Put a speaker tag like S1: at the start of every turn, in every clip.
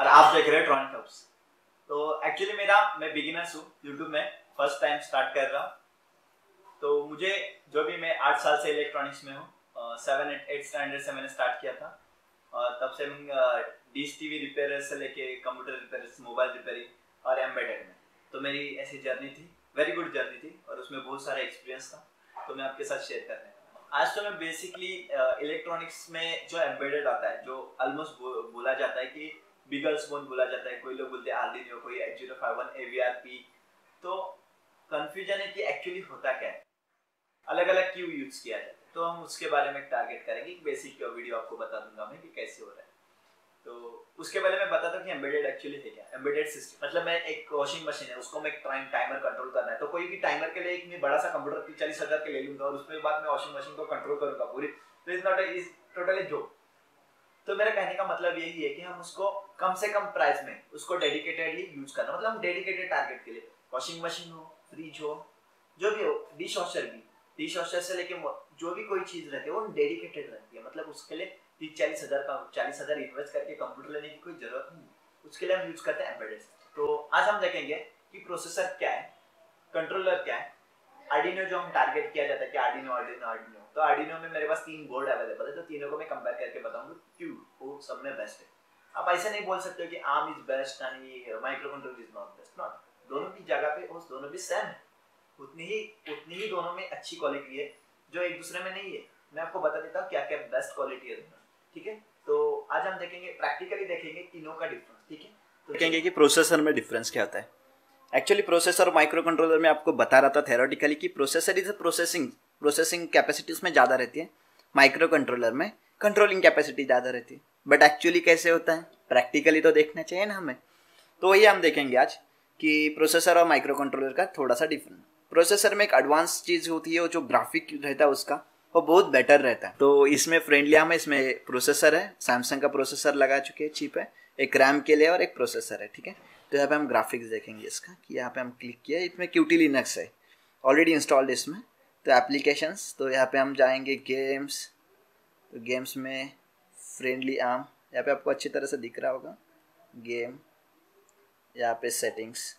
S1: और आप देख रहे हैं ट्रॉनिक हब्स। तो एक्चुअली मैं बिगिनर्स हूँ, यूट्यूब में फर्स्ट टाइम स्टार्ट कर रहा हूँ। तो मुझे जो भी मैं 8 साल से इलेक्ट्रॉनिक्स में हूँ, 7-8 स्टैंडर्ड से मैंने स्टार्ट किया था। और तब से मैं डिश टीवी रिपेयर से लेके कंप्यूटर रिपेयर, मोबाइल रिपेयरिंग और एम्बेडेड में, तो मेरी ऐसी जर्नी थी, वेरी गुड जर्नी थी और उसमें बहुत सारा एक्सपीरियंस था, तो मैं आपके साथ शेयर कर रहा हूँ। आज तो मैं बेसिकली इलेक्ट्रॉनिक्स में जो एम्बेडेड आता है, जो ऑलमोस्ट बोला जाता है कि बिगल्स बोन बोला जाता है, कोई लोग बोलते हैं आर्डिनो, कोई 8051 AVRP। तो कंफ्यूजन है कि एक्चुअली होता क्या है, अलग अलग क्यों यूज किया जाता है, तो हम उसके बारे में टारगेट करेंगे। बेसिक वीडियो आपको बता दूंगा मैं कि कैसे हो रहा है। तो उसके पहले मैं बताता हूँ कि एम्बेडेड एक्चुअली है क्या। एम्बेडेड सिस्टम मतलब मैं एक वॉशिंग मशीन है, उसको मैं टाइमर कंट्रोल करना है, तो कोई भी टाइमर के लिए एक मैं बड़ा सा कंप्यूटर 40,000 के ले लूंगा और उसके बाद मैं वॉशिंग मशीन को कंट्रोल करूंगा पूरी, तो इज नॉट इज टोटली जो। तो मेरा कहने का मतलब यही है कि हम उसको कम से कम प्राइस में उसको डेडिकेटेडली यूज करना, मतलब हम डेडिकेटेड टारगेट के लिए, वॉशिंग मशीन हो, फ्रिज हो, जो भी हो, डिश वॉशर भी, डिश वॉशर से लेके जो भी कोई चीज रहती है वो डेडिकेटेड रहती है, मतलब उसके लिए 30-40 हज़ार का 40,000 इन्वेस्ट करके कंप्यूटर लेने की कोई जरूरत नहीं, उसके लिए हम यूज करते हैं एम्बेडेड। तो आज हम देखेंगे कि प्रोसेसर क्या है, कंट्रोलर क्या है, आर्डिनो जो हम टारगेट किया जाता है कि आर्डिनो आर्डिनो आर्डिनो, तो आर्डिनो में मेरे पास 3 बोर्ड अवेलेबल है, तो तीनों को मैं कंपेयर करके बताऊंगा क्यों वो सब में बेस्ट है। आप ऐसे नहीं बोल सकते हो कि arm is best and micro controller is not best, not, दोनों की जगह पे वो दोनों भी सेम है, उतनी ही दोनों में अच्छी क्वालिटी है जो एक दूसरे में नहीं है। मैं आपको बता देता हूँ क्या क्या बेस्ट क्वालिटी है दोनों, ठीक है। तो आज हम देखेंगे, प्रैक्टिकली देखेंगे तीनों का डिफरेंस, ठीक है। तो
S2: देखेंगे कि प्रोसेसर में डिफरेंस क्या होता है। एक्चुअली प्रोसेसर और माइक्रो कंट्रोलर में आपको बता रहा था थेरोटिकली कि प्रोसेसर इज प्रोसेसिंग कैपेसिटी उसमें ज़्यादा रहती है, माइक्रो कंट्रोलर में कंट्रोलिंग कैपेसिटी ज़्यादा रहती है। बट एक्चुअली कैसे होता है, प्रैक्टिकली तो देखना चाहिए ना हमें, तो वही हम देखेंगे आज कि प्रोसेसर और माइक्रो कंट्रोलर का थोड़ा सा डिफरेंस। प्रोसेसर में एक एडवांस चीज़ होती है, जो ग्राफिक रहता है उसका वो बहुत बेटर रहता है। तो इसमें फ्रेंडली हम इसमें प्रोसेसर है, सैमसंग का प्रोसेसर लगा चुके हैं, चिप है, एक रैम के लिए और एक प्रोसेसर है, ठीक है। तो यहाँ पे हम ग्राफिक्स देखेंगे इसका कि यहाँ पे हम क्लिक किया, इसमें QT लिनक्स है ऑलरेडी इंस्टॉल्ड इसमें। तो एप्लीकेशंस, तो यहाँ पे हम जाएंगे गेम्स, तो गेम्स में फ्रेंडली आर्म यहाँ पे आपको अच्छी तरह से दिख रहा होगा, गेम, यहाँ पे सेटिंग्स।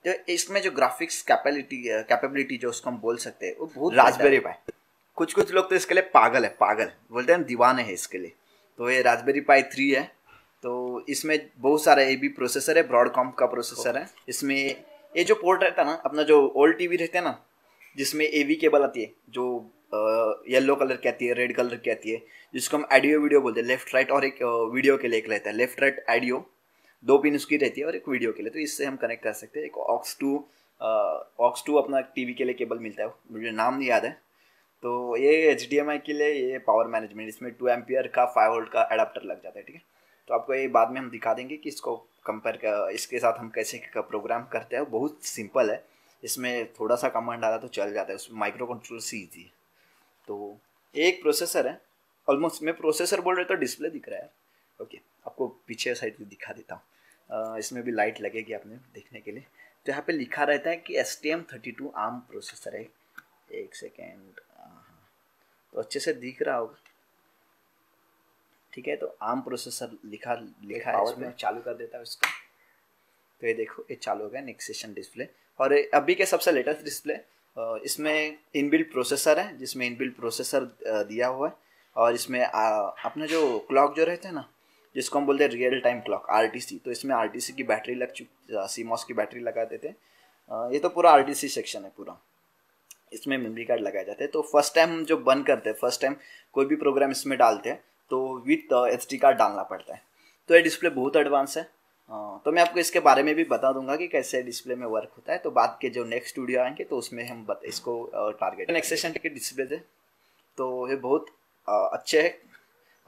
S2: तो इसमें जो ग्राफिक्स कैपेबिलिटी जो उसको हम बोल सकते हैं वो बहुत रास्पबेरी पाई, कुछ लोग तो इसके लिए पागल बोलते हैं, दीवाने हैं इसके लिए। तो ये रास्पबेरी पाई 3 है। तो इसमें बहुत सारा AB प्रोसेसर है, ब्रॉडकॉम का प्रोसेसर है। इसमें ये जो पोर्ट रहता है ना, अपना जो ओल्ड TV रहते हैं ना, जिसमें AV केबल आती है, जो येलो कलर की आती है, रेड कलर की आती है, जिसको हम ऑडियो वीडियो बोलते हैं, लेफ्ट राइट, और एक वीडियो के लिए एक रहता है लेफ्ट राइट ऑडियो, 2 पिन उसकी रहती है और एक वीडियो के लिए। तो इससे हम कनेक्ट कर सकते हैं। एक ऑक्स टू अपना TV के लिए केबल मिलता है, मुझे नाम नहीं याद है। तो ये HDMI के लिए, ये पावर मैनेजमेंट, इसमें 2 एम्पियर का 5 वोल्ट का एडाप्टर लग जाता है, ठीक है। तो आपको ये बाद में हम दिखा देंगे कि इसको कंपेयर कर इसके साथ हम कैसे प्रोग्राम करते हैं। बहुत सिंपल है, इसमें थोड़ा सा कमांड डाला तो चल जाता है, उसमें माइक्रो कंट्रोलर से ईजी है। तो एक प्रोसेसर है, ऑलमोस्ट मैं प्रोसेसर बोल रहा तो डिस्प्ले दिख रहा है। ओके, आपको पीछे साइड दिखा देता हूँ, इसमें भी लाइट लगेगी आपने देखने के लिए। तो यहाँ पे लिखा रहता है कि STM32 ARM प्रोसेसर है। एक सेकेंड, तो अच्छे से दिख रहा होगा, ठीक है। तो ARM प्रोसेसर लिखा है, पावर में चालू कर देता है उसका। तो ये देखो, ये चालू हो गया नेक्स्ट सेशन डिस्प्ले। और अभी के सबसे लेटेस्ट डिस्प्ले, इसमें इनबिल्ट प्रोसेसर है, जिसमें इनबिल्ट प्रोसेसर दिया हुआ है। और इसमें अपना जो क्लॉक जो रहता है ना, जिसको हम बोलते हैं रियल टाइम क्लॉक, RTC, तो इसमें RTC की बैटरी लग चुकी, CMOS की बैटरी लगा देते हैं। ये तो पूरा RTC सेक्शन है पूरा, इसमें मेमोरी कार्ड लगाए जाते हैं। तो फर्स्ट टाइम हम जो बंद करते हैं, फर्स्ट टाइम कोई भी प्रोग्राम इसमें डालते हैं तो विथ SD कार्ड डालना पड़ता है। तो ये डिस्प्ले बहुत एडवांस है। तो मैं आपको इसके बारे में भी बता दूंगा कि कैसे डिस्प्ले में वर्क होता है। तो बाद के जो नेक्स्ट वीडियो आएंगे तो उसमें हम इसको टारगेट नेक्स्ट सेशन के डिस्प्ले है। तो ये बहुत अच्छे है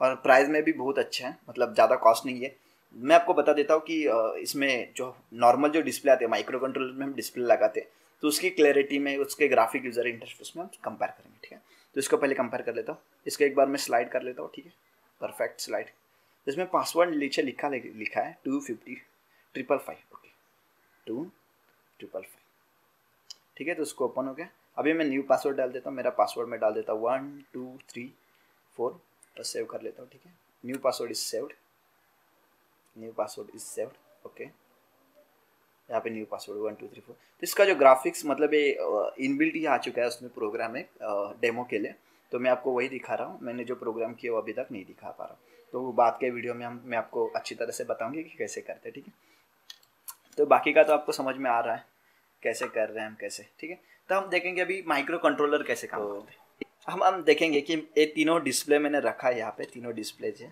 S2: और प्राइस में भी बहुत अच्छा है, मतलब ज़्यादा कॉस्ट नहीं है। मैं आपको बता देता हूँ कि इसमें जो नॉर्मल जो डिस्प्ले आते हैं, माइक्रो कंट्रोलर में हम डिस्प्ले लगाते हैं, तो उसकी क्लैरिटी में, उसके ग्राफिक यूजर इंटरफेस में हम कंपेयर करेंगे, ठीक है। तो इसको पहले कंपेयर कर लेता हूँ, इसको एक बार मैं स्लाइड कर लेता हूँ, ठीक है, परफेक्ट स्लाइड। इसमें पासवर्ड नीचे लिखा है 255, ओके, 255, ठीक है। तो उसको ओपन हो गया। अभी मैं न्यू पासवर्ड डाल देता हूँ, मेरा पासवर्ड मैं डाल देता हूँ 1 2 3 4 और सेव कर लेता हूँ, ठीक है। New password is saved, new password is saved, okay. यहाँ पे न्यू पासवर्ड 1 2 3 4। तो इसका जो ग्राफिक्स मतलब ये इनबिल्ट ही आ चुका है उसमें प्रोग्राम है डेमो के लिए, तो मैं आपको वही दिखा रहा हूँ। मैंने जो प्रोग्राम किया वो अभी तक नहीं दिखा पा रहा, तो वो बाद के वीडियो में मैं आपको अच्छी तरह से बताऊँगी कि कैसे करते हैं, ठीक है। तो बाकी का तो आपको समझ में आ रहा है कैसे कर रहे हैं हम, कैसे, ठीक है। तो हम देखेंगे अभी माइक्रो कंट्रोलर कैसे काम करते हैं। हम देखेंगे कि ये तीनों डिस्प्ले मैंने रखा है यहाँ पे, तीनों डिस्प्लेज है।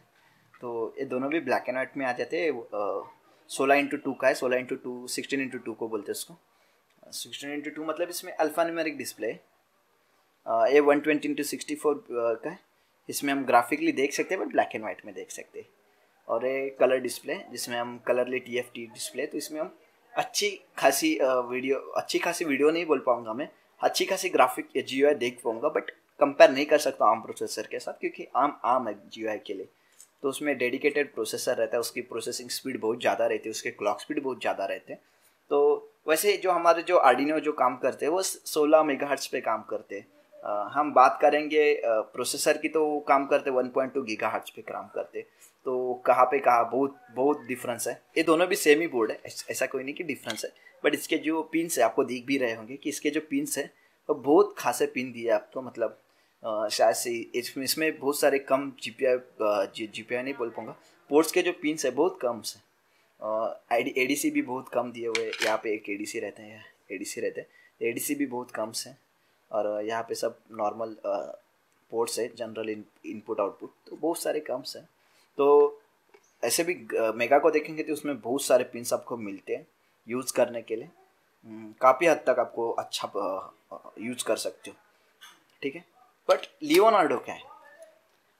S2: तो ये दोनों भी ब्लैक एंड वाइट में आ जाते हैं। 16:2 का है, 16:2 16:2 को बोलते हैं उसको। 16:2 मतलब इसमें अल्फा न्यूमेरिक डिस्प्ले है। ये 120x64 का है। इसमें हम ग्राफिकली देख सकते हैं बट ब्लैक एंड वाइट में देख सकते हैं। और ये कलर डिस्प्ले जिसमें हम कलरली TFT डिस्प्ले, तो इसमें हम अच्छी खासी वीडियो नहीं बोल पाऊंगा मैं, अच्छी खासी ग्राफिक या GUI देख पाऊंगा, बट कंपेयर नहीं कर सकता आर्म प्रोसेसर के साथ, क्योंकि आर्म है GUI के लिए। तो उसमें डेडिकेटेड प्रोसेसर रहता है, उसकी प्रोसेसिंग स्पीड बहुत ज़्यादा रहती है, उसके क्लॉक स्पीड बहुत ज़्यादा रहते हैं। तो वैसे जो हमारे जो आर्डिनो जो काम करते हैं वो 16 मेगाहर्ट्ज़ पे काम करते हैं। हम बात करेंगे प्रोसेसर की, तो वो काम करते 1.2 गीगाहर्ट्ज़ पे काम करते। तो कहाँ पे कहाँ बहुत बहुत डिफरेंस है। ये दोनों भी सेम ही बोर्ड है, ऐसा कोई नहीं कि डिफरेंस है, बट इसके जो पिन्स है आपको दिख भी रहे होंगे कि इसके जो पिन्स है वो बहुत खासे पिन दिए आपको, मतलब शायद से इसमें बहुत सारे कम GPI नहीं बोल पाऊँगा, पोर्ट्स के जो पिन्स है बहुत कम से। ADC भी बहुत कम दिए हुए, यहाँ पे एक ADC रहते हैं, ADC भी बहुत कम से। और यहाँ पे सब नॉर्मल पोर्ट्स है, जनरल इनपुट आउटपुट, तो बहुत सारे कम्स हैं। तो ऐसे भी मेगा को देखेंगे तो उसमें बहुत सारे पिन्स आपको मिलते हैं यूज़ करने के लिए। काफ़ी हद तक आपको अच्छा यूज कर सकते हो, ठीक है। बट लियोनार्डो क्या है,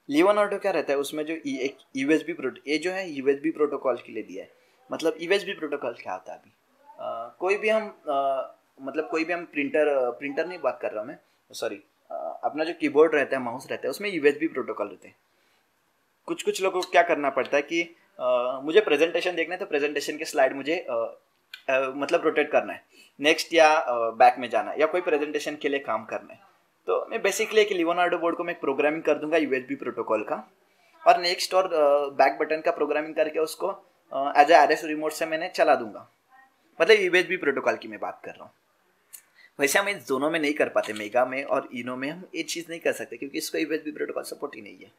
S2: लियोनार्डो क्या रहता है उसमें जो एक USB ये जो है USB प्रोटोकॉल के लिए दिया है। मतलब USB प्रोटोकॉल क्या होता है अभी, कोई भी हम प्रिंटर नहीं बात कर रहा हूँ मैं, सॉरी, अपना जो कीबोर्ड रहता है, माउस रहता है, उसमें USB प्रोटोकॉल रहते हैं। कुछ लोगों को क्या करना पड़ता है कि मुझे प्रेजेंटेशन देखना है, तो प्रेजेंटेशन के स्लाइड मुझे मतलब रोटेट करना है, नेक्स्ट या बैक में जाना है, या कोई प्रेजेंटेशन के लिए काम करना है। तो मैं बेसिकली एक लियोनार्डो बोर्ड को मैं प्रोग्रामिंग कर दूंगा USB प्रोटोकॉल का, और नेक्स्ट और बैक बटन का प्रोग्रामिंग करके उसको एज ए RS रिमोट से मैंने चला दूंगा। मतलब USB प्रोटोकॉल की मैं बात कर रहा हूँ। वैसे हम इन दोनों में नहीं कर पाते, मेगा में और इनो में हम ये चीज़ नहीं कर सकते, क्योंकि इसको USB प्रोटोकॉल सपोर्ट ही नहीं है।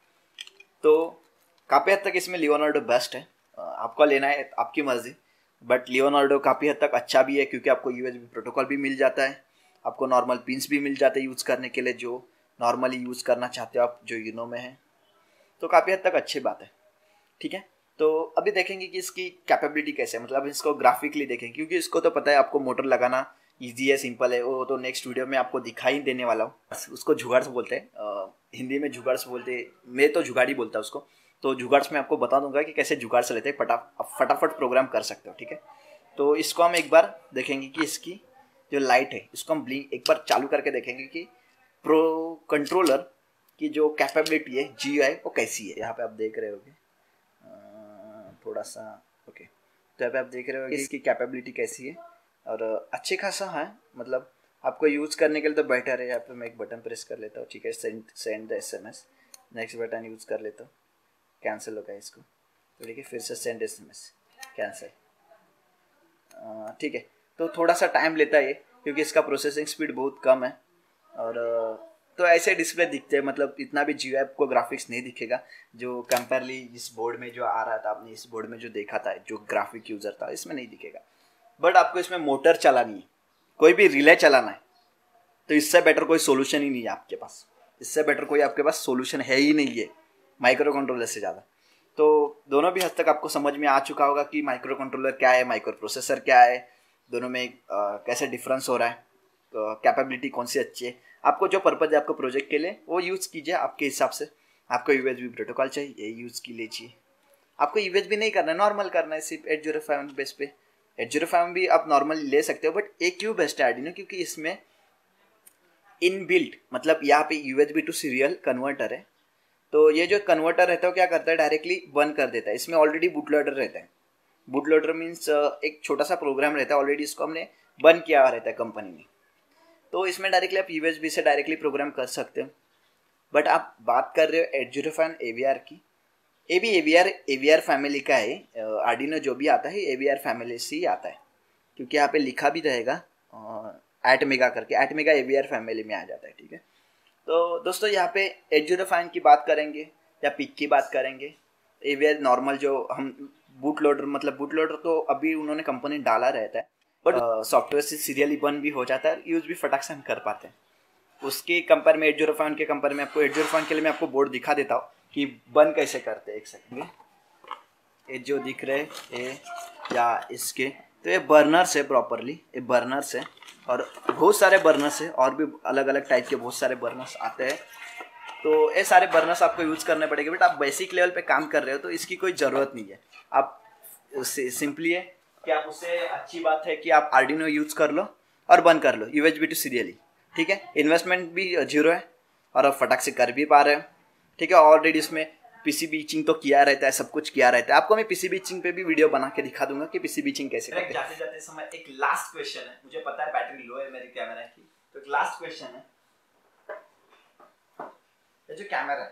S2: तो काफ़ी हद तक इसमें लियोनार्डो बेस्ट है, आपको लेना है आपकी मर्जी, बट लियोनार्डो काफ़ी हद तक अच्छा भी है, क्योंकि आपको USB प्रोटोकॉल भी मिल जाता है, आपको नॉर्मल पिन्स भी मिल जाते हैं यूज़ करने के लिए, जो नॉर्मली यूज़ करना चाहते हो आप, जो इनो में है। तो काफ़ी हद तक अच्छी बात है, ठीक है। तो अभी देखेंगे कि इसकी कैपेबिलिटी कैसे है, मतलब इसको ग्राफिकली देखेंगे, क्योंकि इसको तो पता है आपको मोटर लगाना ईजी है, सिंपल है, वो तो नेक्स्ट वीडियो में आपको दिखाई देने वाला हूँ। उसको जुगाड़ से बोलते हैं, हिंदी में जुगाड़ से बोलते हैं, मैं तो जुगाड़ी बोलता हूँ उसको। तो जुगाड़ में आपको बता दूंगा कि कैसे जुगाड़ से लेते हैं, फटाफट प्रोग्राम कर सकते हो, ठीक है। तो इसको हम एक बार देखेंगे कि इसकी जो लाइट है इसको हम ब्लिंक एक बार चालू करके देखेंगे कि प्रो कंट्रोलर की जो कैपेबिलिटी है GUI वो कैसी है। यहाँ पे आप देख रहे होगे थोड़ा सा, ओके, तो यहाँ पे आप देख रहे होगे इसकी कैपेबिलिटी कैसी है, और अच्छे खासा है, मतलब आपको यूज़ करने के लिए तो बेटर है। यहाँ पे मैं एक बटन प्रेस कर लेता हूँ, ठीक है, send the SMS, next button use कर लेता हूँ, कैंसिल होगा इसको, तो ठीक है, फिर से सेंड SMS, कैंसिल, ठीक है। तो थोड़ा सा टाइम लेता है ये, क्योंकि इसका प्रोसेसिंग स्पीड बहुत कम है। और तो ऐसे डिस्प्ले दिखते हैं, मतलब इतना भी GUI को ग्राफिक्स नहीं दिखेगा, जो कंपेयरली इस बोर्ड में जो आ रहा था, आपने इस बोर्ड में जो देखा था, जो ग्राफिक यूज़र था, इसमें नहीं दिखेगा। बट आपको इसमें मोटर चलानी है, कोई भी रिले चलाना है, तो इससे बेटर कोई सोल्यूशन ही नहीं है आपके पास, इससे बेटर कोई आपके पास सोल्यूशन है ही नहीं है माइक्रो कंट्रोलर से ज़्यादा। तो दोनों भी हद तक आपको समझ में आ चुका होगा कि माइक्रो कंट्रोलर क्या है, माइक्रो प्रोसेसर क्या है, दोनों में कैसे डिफरेंस हो रहा है, कैपेबिलिटी कौन सी अच्छी है। आपको जो पर्पज़ है आपको प्रोजेक्ट के लिए वो यूज़ कीजिए आपके हिसाब से। आपको USB प्रोटोकॉल चाहिए, यूज़ की लीजिए। आपको USB नहीं करना है, नॉर्मल करना है, सिर्फ 8051 बेस पे। 8051 भी आप नॉर्मली ले सकते हो, बट एक क्यों बेस्ट है आर्डिनो, क्योंकि इसमें इनबिल्ट, मतलब यहाँ पे USB टू सीरियल कन्वर्टर है। तो ये जो कन्वर्टर रहता है वो क्या करता है, डायरेक्टली बंद कर देता है। इसमें ऑलरेडी बूट लोडर रहता है, बूट लोडर मीन्स एक छोटा सा प्रोग्राम रहता है, ऑलरेडी इसको हमने बंद किया हुआ रहता है कंपनी में। तो इसमें डायरेक्टली आप USB से डायरेक्टली प्रोग्राम कर सकते हो। बट आप बात कर रहे हो 8051 AVR की, ये भी AVR फैमिली का है। आर्डिनो जो भी आता है AVR फैमिली से ही आता है, क्योंकि यहाँ पे लिखा भी रहेगा एटमेगा करके, एटमेगा AVR फैमिली में आ जाता है, ठीक है। तो दोस्तों यहाँ पे 805 की बात करेंगे या पिक की बात करेंगे। AVR नॉर्मल जो हम बूट लोडर तो अभी उन्होंने कंपनी डाला रहता है, बट सॉफ्टवेयर से सीरियली बंद भी हो जाता है, यूज़ भी फटाक से हम कर पाते हैं। उसके कंपेयर में 805 के कंपेयर में आपको 805 के लिए मैं आपको बोर्ड दिखा देता हूँ कि बंद कैसे करते हैं। एक सेकंड, ये जो दिख रहे ये या इसके, तो ये बर्नर्स है, प्रॉपरली ये बर्नर्स है और बहुत सारे बर्नर्स है, और भी अलग अलग टाइप के बहुत सारे बर्नर्स आते हैं। तो ये सारे बर्नर्स आपको यूज़ करने पड़ेंगे, बट आप बेसिक लेवल पे काम कर रहे हो तो इसकी कोई ज़रूरत नहीं है। आप सिंपली है कि आप उससे अच्छी बात है कि आप आर्डिनो यूज़ कर लो और बंद कर लो USB टू सीरियली, ठीक है। इन्वेस्टमेंट भी 0 है और आप फटाक से कर भी पा रहे हो, ठीक है। ऑलरेडी इसमें PCB इचिंग तो किया रहता है, सब कुछ किया रहता है। आपको मैं PCB इचिंग पे भी वीडियो बना के दिखा दूंगा कि PCB इचिंग कैसे करते हैं।
S1: जाते जाते समय एक लास्ट क्वेश्चन है, मुझे पता है बैटरी लो है मेरी कैमरा की, तो एक लास्ट क्वेश्चन है। ये जो कैमरा है,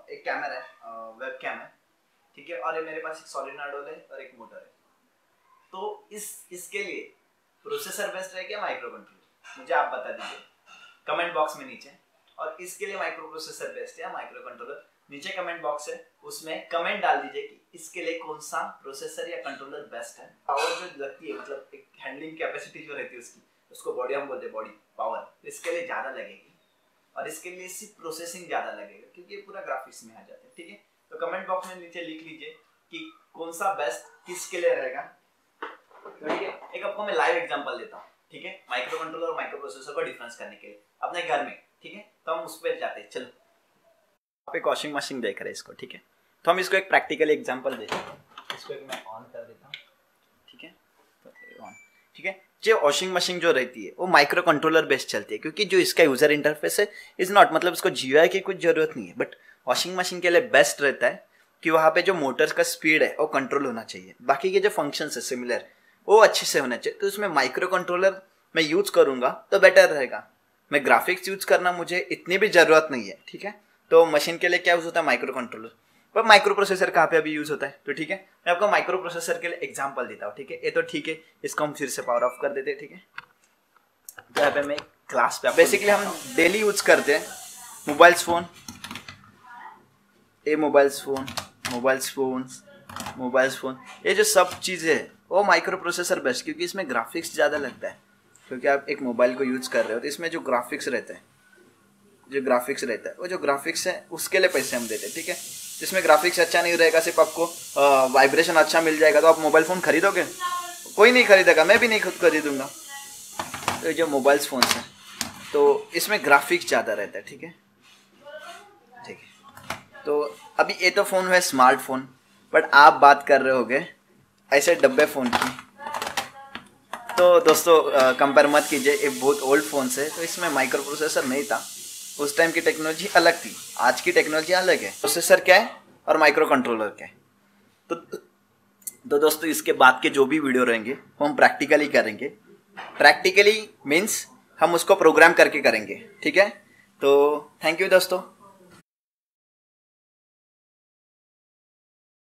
S1: एक कैमरा है, वेब कैम है, ठीक है, और ये मेरे पास एक सोलेनॉइड है और एक मोटर है। तो इसके लिए प्रोसेसर बेस्ट रहेगा माइक्रो कंट्रोलर, मुझे आप बता दीजिए कमेंट बॉक्स में नीचे। और इसके लिए माइक्रो प्रोसेसर बेस्ट है या माइक्रो कंट्रोलर, नीचे कमेंट बॉक्स है, उसमें कमेंट डाल दीजिए कि इसके लिए कौन सा प्रोसेसर या कंट्रोलर बेस्ट है। पावर जो लगती है, मतलब एक हैंडलिंग कैपेसिटी जो रहती है उसकी, उसको बॉडी हम बोलते हैं, बॉडी पावर, इसके लिए ज़्यादा लगेगी और इसके लिए सिर्फ प्रोसेसिंग ज़्यादा लगेगा, क्योंकि ये पूरा ग्राफिक्स में आ जाता है, ठीक है। तो कमेंट बॉक्स में नीचे लिख लीजिए कि कौन सा बेस्ट किसके लिए रहेगा, ठीक है। एक आपको मैं लाइव एग्जांपल देता हूँ, ठीक है, माइक्रो कंट्रोलर और माइक्रो प्रोसेसर को डिफरेंस करने के लिए अपने घर में, ठीक है। तो हम उस पर जाते हैं, चलो। आप एक वॉशिंग मशीन देख रहे हैं इसको, ठीक है, तो हम इसको एक प्रैक्टिकल एग्जांपल देते हैं। इसको एक मैं ऑन कर देता हूँ, ठीक है, तो ऑन, ठीक है। जो वॉशिंग मशीन जो रहती है वो माइक्रो कंट्रोलर बेस्ड चलती है, क्योंकि जो इसका यूजर इंटरफेस है इज नॉट, मतलब इसको GUI की कुछ जरूरत नहीं है, बट वॉशिंग मशीन के लिए बेस्ट रहता है कि वहाँ पे जो मोटर्स का स्पीड है वो कंट्रोल होना चाहिए, बाकी के जो फंक्शंस है सिमिलर वो अच्छे से होना चाहिए। तो उसमें माइक्रो कंट्रोलर मैं यूज करूँगा तो बेटर रहेगा। मैं ग्राफिक्स यूज करना मुझे इतनी भी ज़रूरत नहीं है, ठीक है। तो मशीन के लिए क्या यूज़ होता है, माइक्रो कंट्रोलर, पर माइक्रो प्रोसेसर कहाँ पे अभी यूज़ होता है, तो ठीक है, मैं आपको माइक्रो प्रोसेसर के लिए एग्जांपल देता हूँ, ठीक है। ये तो ठीक है, इसको हम फिर से पावर ऑफ कर देते हैं, ठीक है। तो यहाँ पे मैं क्लास पे बेसिकली हम डेली यूज करते हैं मोबाइल्स फ़ोन, मोबाइल्स फ़ोन, ये जो सब चीज़ें है वो माइक्रो प्रोसेसर बेस्ट, क्योंकि इसमें ग्राफिक्स ज़्यादा लगता है, क्योंकि आप एक मोबाइल को यूज़ कर रहे हो तो इसमें जो ग्राफिक्स रहता है वो जो ग्राफिक्स है उसके लिए पैसे हम देते हैं, ठीक है। जिसमें ग्राफिक्स अच्छा नहीं रहेगा, सिर्फ आपको वाइब्रेशन अच्छा मिल जाएगा, तो आप मोबाइल फ़ोन खरीदोगे? कोई नहीं खरीदेगा, मैं भी नहीं खुद खरीदूंगा। तो ये जो मोबाइल्स फ़ोन है तो इसमें ग्राफिक्स ज़्यादा रहता है, ठीक है। तो अभी ये तो फ़ोन है स्मार्टफोन, बट आप बात कर रहे होगे ऐसे डब्बे फ़ोन की, तो दोस्तों कंपेयर मत कीजिए, ये बहुत ओल्ड फ़ोन्स है, तो इसमें माइक्रो प्रोसेसर नहीं था। उस टाइम की टेक्नोलॉजी अलग थी, आज की टेक्नोलॉजी अलग है। प्रोसेसर क्या है और माइक्रो कंट्रोलर क्या है, तो दोस्तों इसके बाद के जो भी वीडियो रहेंगे वो हम प्रैक्टिकली करेंगे। प्रैक्टिकली मीन्स हम उसको प्रोग्राम करके करेंगे, ठीक है। तो थैंक यू दोस्तों।